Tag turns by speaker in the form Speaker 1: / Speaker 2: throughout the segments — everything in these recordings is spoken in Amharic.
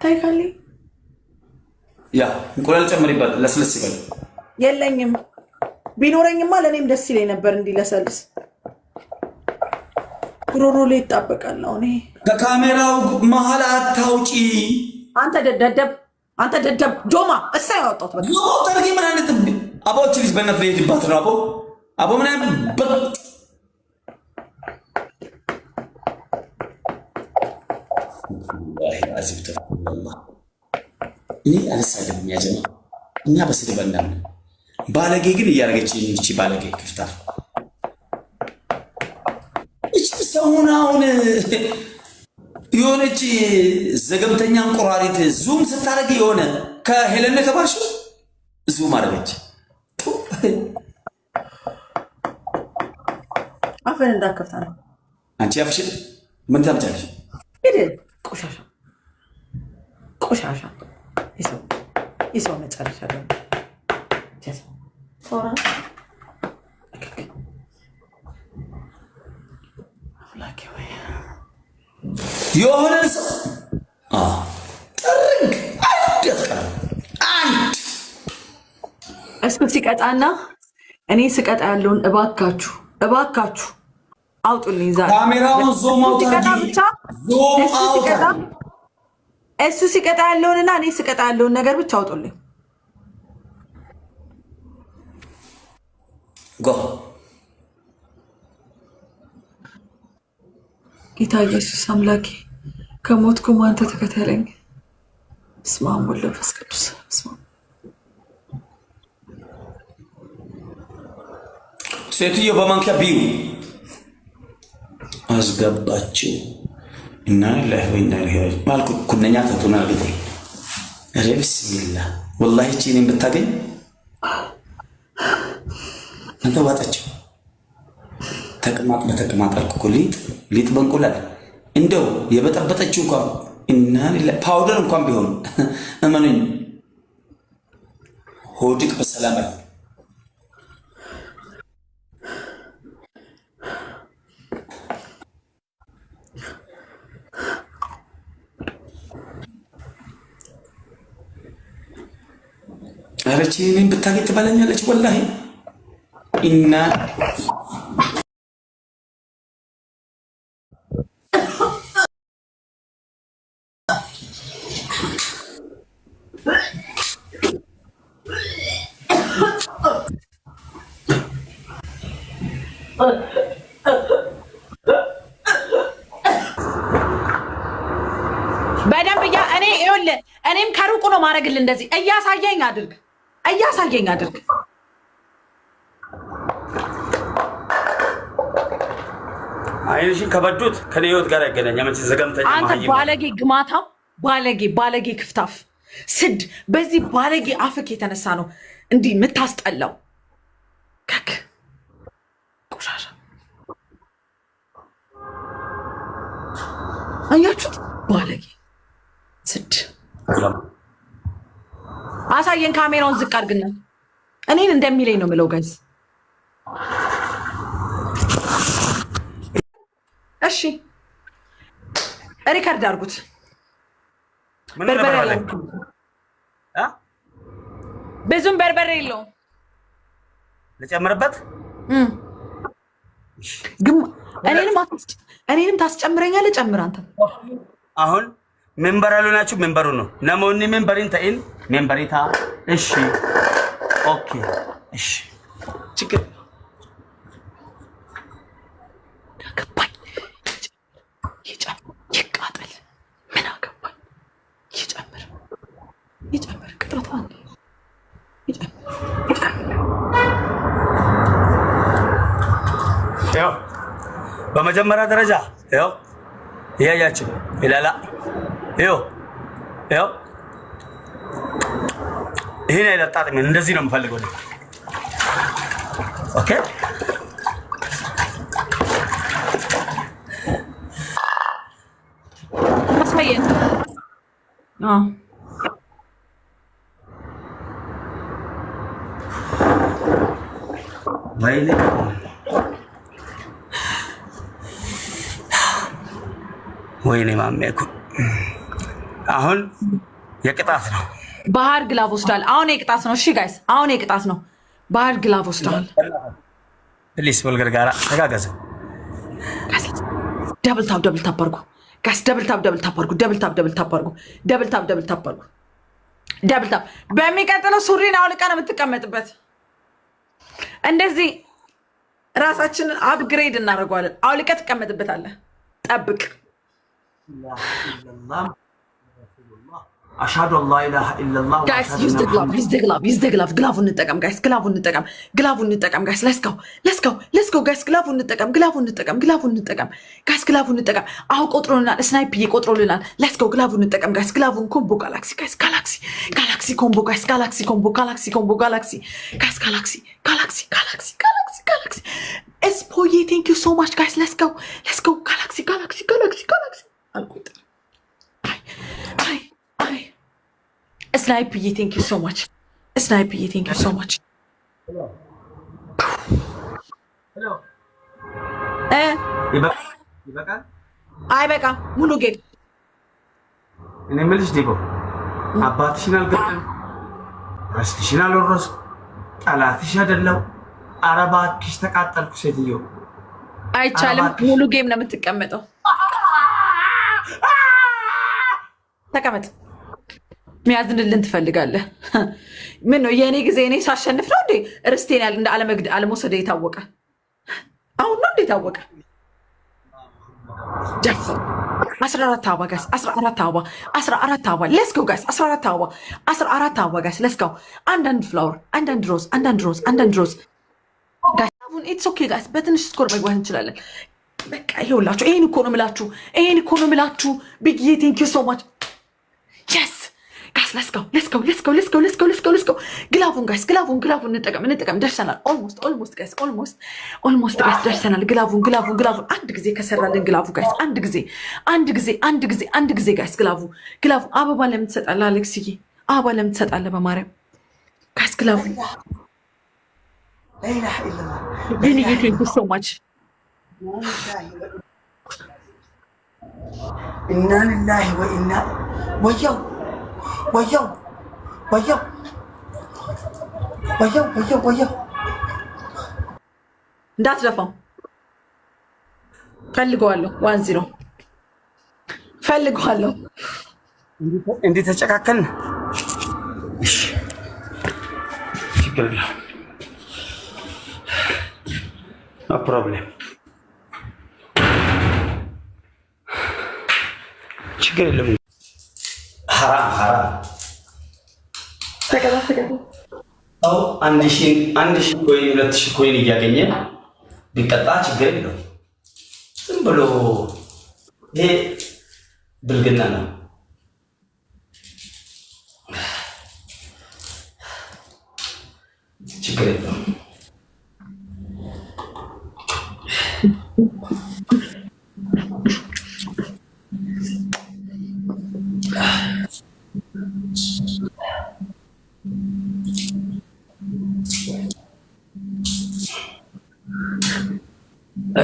Speaker 1: ታይካሊ
Speaker 2: ያ እንቁላል ጨምሪበት ለስለስ ይበል።
Speaker 1: የለኝም ቢኖረኝማ ለኔም ደስ ይለኝ ነበር እንዲለሰልስ። ጉሮሮ ላይ ይጣበቃል። አሁን ይሄ
Speaker 2: ከካሜራው መሀል አታውጪ።
Speaker 1: አንተ ደደብ ጆማ እሳይ ያወጣው ተበል
Speaker 2: ጆማ ታርጌ ምን አይነት አቦች ልጅ በእናትህ ልሄድባት ነው። አቦ ምን አይነት እኔ አልሳደብም ያ ጀማ እኛ በስድብ እንዳምን ባለጌ ግን እያደረገች እቺ ባለጌ ክፍታ እቺ ሰውናውን የሆነች ዘገምተኛ እንቁራሪት ዙም ስታደርግ የሆነ ከሄለን ተባልሽ ዙም አደረገች።
Speaker 1: አፈን እንዳከፍታ ነው።
Speaker 2: አንቺ አፍሽን ምን ታምጫለሽ?
Speaker 1: ሄደ ቆሻሻ ይሰው መጨረሻ ደግሞ
Speaker 2: የሆነ ሰው ጥርግ አንድ
Speaker 1: እሱ ሲቀጣና እኔ ስቀጣ ያለውን እባካችሁ አውጡልኝ። ዛሬ
Speaker 2: ካሜራውን ዞም
Speaker 1: እሱ ሲቀጣ ያለውንና እኔ ስቀጣ ያለውን ነገር ብቻ አውጡልኝ።
Speaker 2: ጎ
Speaker 1: ጌታ ኢየሱስ አምላኬ ከሞትኩ አንተ ተከተለኝ። በስመ አብ ወወልድ ወመንፈስ ቅዱስ።
Speaker 2: ሴትዮ በማንኪያ ቢዩ አስገባችው እና ለህወይና ለህወይ ማልኩ ኩነኛ ተቱና ቢቴ ኧረ ቢስሚላህ ወላሂ እቺን ብታገኝ አንተ ዋጠችው። ተቅማጥ በተቅማጥ አልኩ ሊጥ በእንቁላል እንደው የበጠበጠችው እንኳን እና ፓውደር እንኳን ቢሆን እመኑኝ ሆድቅ በሰላም አይሆን። ኧረ እቺን ብታገኝ ትበላኛለች ወላሂ እና
Speaker 1: በደንብ እኔም ከሩቁ ነው ማድረግልህ። እንደዚህ እያሳየኝ አድርግ።
Speaker 2: አይንሽን ከበዱት ከኔ ህይወት ጋር ያገናኛ መቼ ዘገምተኛ
Speaker 1: አንተ ባለጌ ግማታ ባለጌ ክፍታፍ ስድ በዚህ ባለጌ አፍክ የተነሳ ነው እንዲህ የምታስጠላው። ከክ ቆሻሻ አያችሁት? ባለጌ ስድ አሳየን። ካሜራውን ዝቅ አድርግና እኔን እንደሚለኝ ነው የምለው ጋይስ። እሺ ሪከርድ አድርጉት። ብዙም በርበሬ የለውም
Speaker 2: ልጨምርበት።
Speaker 1: እኔንም ታስጨምረኛለህ። ጨምር አንተ።
Speaker 2: አሁን ሜምበር ያልሆናችሁ ሜምበሩ ነው ነሞኒ ሜምበሪን ተኢን ሜምበሪታ። እሺ ኦኬ እሺ ችግር
Speaker 1: ይቃጠል። ምን አገባኝ? ይጨምር ቅጣቱ አንዴ
Speaker 2: ያው በመጀመሪያ ደረጃ ያው ያያችሁ ይላላ ያው ይሄን አይለጣጥ ምን እንደዚህ ነው የምፈልገው። ኦኬ
Speaker 1: ማስፈየን
Speaker 2: ወይኔ ወይኔ ማሜ እኮ አሁን የቅጣት ነው።
Speaker 1: ባህር ግላቭ ወስዳል። አሁን የቅጣት ነው። እሺ ጋይስ፣ አሁን የቅጣት ነው። ባህር ግላቭ ወስዳል።
Speaker 2: ፕሊስ ወልገር ጋራ ተጋገዘ።
Speaker 1: ደብል ታፕ አድርጉ ጋይስ። ደብል ታፕ አድርጉ። ደብል ታፕ አድርጉ። ደብል ታፕ አድርጉ። ደብል ታፕ። በሚቀጥለው ሱሪን አውልቃ ነው የምትቀመጥበት። እንደዚህ ራሳችንን አፕግሬድ እናደርገዋለን። አውልቀ ትቀመጥበታለህ። ጠብቅ።
Speaker 2: አሽሃዱ አን ላ ኢላሃ ኢለላህ
Speaker 1: ጋይስ ዩዝ ዘ ግላቭ ግላቭ እንጠቀም ጋይስ። ግላቭ እንጠቀም ጋይስ። ሌትስ ጎ ጋይስ። ግላቭ እንጠቀም ጋይስ። ግላቭ እንጠቀም። አሁን ቆጥሮልናል። ስናይፕ ቆጥሮልናል። ሌትስ ጎ ግላቭ እንጠቀም ጋይስ። ግላቭን ኮምቦ ጋላክሲ ጋይስ። ጋላክሲ ኮምቦ ጋይስ። ጋላክሲ ኤስፖዬ ቴንክ ዩ ሶ ማች ጋይስ። ሌትስ ጎ ጋላክሲ አልቆጥር ስናይፕዬ ቴንክ ዩ ሶ ማች። አይበቃም። ሙሉ ጌም
Speaker 2: እኔ የምልሽ ዲቦ አባትሽን አልገደልም፣ ርስትሽን አልወረስኩ፣ ጠላትሽ አይደለም። ኧረ እባክሽ ተቃጠልኩ ሴትዮ።
Speaker 1: አይቻልም። ሙሉ ጌም ነው የምትቀመጠው። ተቀመጥ። ሚያዝንልን ትፈልጋለህ? ምን ነው የእኔ ጊዜ እኔ ሳሸንፍ ነው እንዴ ርስቴን እንደ አለመውሰደ የታወቀ? አሁን ነው እንዴ የታወቀ? 14 አበባ ጋይስ። 14 አበባ ሌትስ ጎ ጋይስ። 14 አበባ ጋይስ ሌትስ ጎ። አንዳንድ ፍላወር፣ አንዳንድ ሮዝ ጋይስ። አሁን ኢትስ ኦኬ ጋይስ። በትንሽ ስኮር መግባት እንችላለን። በቃ ይኸውላችሁ፣ ይሄን እኮ ነው የምላችሁ። ቢግዬ ቴንክ ዩ ሶ ማች። የስ ጋይስ ሌትስ ጎ። ግላቡን ጋይስ፣ ግላቡን እንጠቀም። ደርሰናል። ኦልሞስት ጋይስ ደርሰናል። ግላቡን አንድ ጊዜ ከሰራልን ግላቡ ጋይስ፣ አንድ ጊዜ ጋይስ። ግላቡ አበባ ለምን ትሰጣለህ አሌክስዬ? አበባ ለምን ትሰጣለህ? በማርያም ጋይስ ግላቡ ቢንዬ ቴንክ ዩ ሶ ማች።
Speaker 2: ኢና ሊላሂ ወኢና ወየው
Speaker 1: እንዳትደፋው ፈልገዋለሁ። 1-0 ፈልገዋለሁ።
Speaker 2: እንዴት ተጨካከልን? እሺ ችግር የለም። ኖ ፕሮብሌም። ችግር የለም። ሐራም
Speaker 1: ተቀጣ
Speaker 2: ሰው 1000 ኮይን 2000 ኮይን እያገኘ ቢቀጣ ችግር የለው። ዝም ብሎ ይሄ ብልግና ነው። ችግር የለው።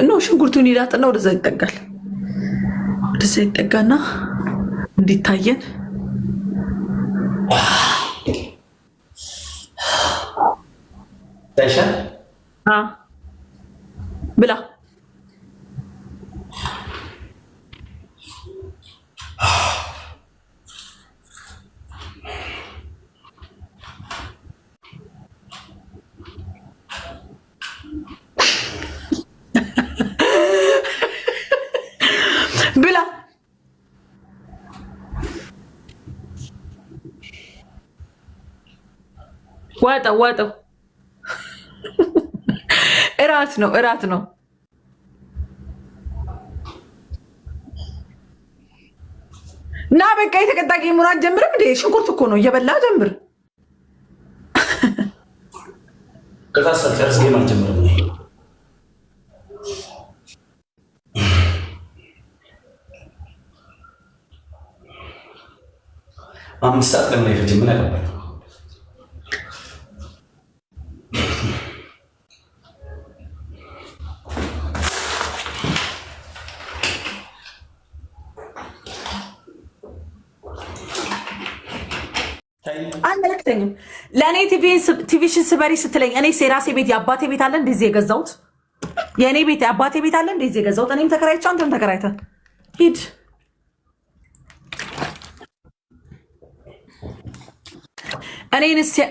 Speaker 1: ኖ ሽንኩርቱን ይላጥና ወደዛ ይጠጋና እንዲታየን
Speaker 2: ታይሻል
Speaker 1: ብላ ዋጠው እራት ነው። እና በቃ የተቀጣ ጌሙን አትጀምርም እንዴ? ሽንኩርት እኮ ነው እየበላ ጀምር።
Speaker 2: ከታሰብ ጨርስ ጌም አልጀምርም። 5 ሰዓት ለምን አይፈጅም? ምን አለበት?
Speaker 1: አይመለከተኝም። ለእኔ ቲቪሽን ስበሪ ስትለኝ እኔ የራሴ ቤት የአባቴ ቤት አለ እንደዚህ የገዛሁት የእኔ ቤት የአባቴ ቤት አለ እንደዚህ የገዛሁት እኔም ተከራይቼ አንተም ተከራይተህ ሂድ።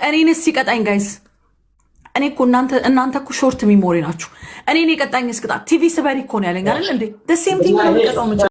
Speaker 1: እኔንስ ሲቀጣኝ ጋይስ እኔ እኮ እናንተ እኮ ሾርት ሚሞሪ ናችሁ። እኔን የቀጣኝ እስክጣ ቲቪ ስበሪ እኮ ነው ያለኝ አይደል እንዴ? ደስ ሴም ቲንግ ነው የሚቀጣው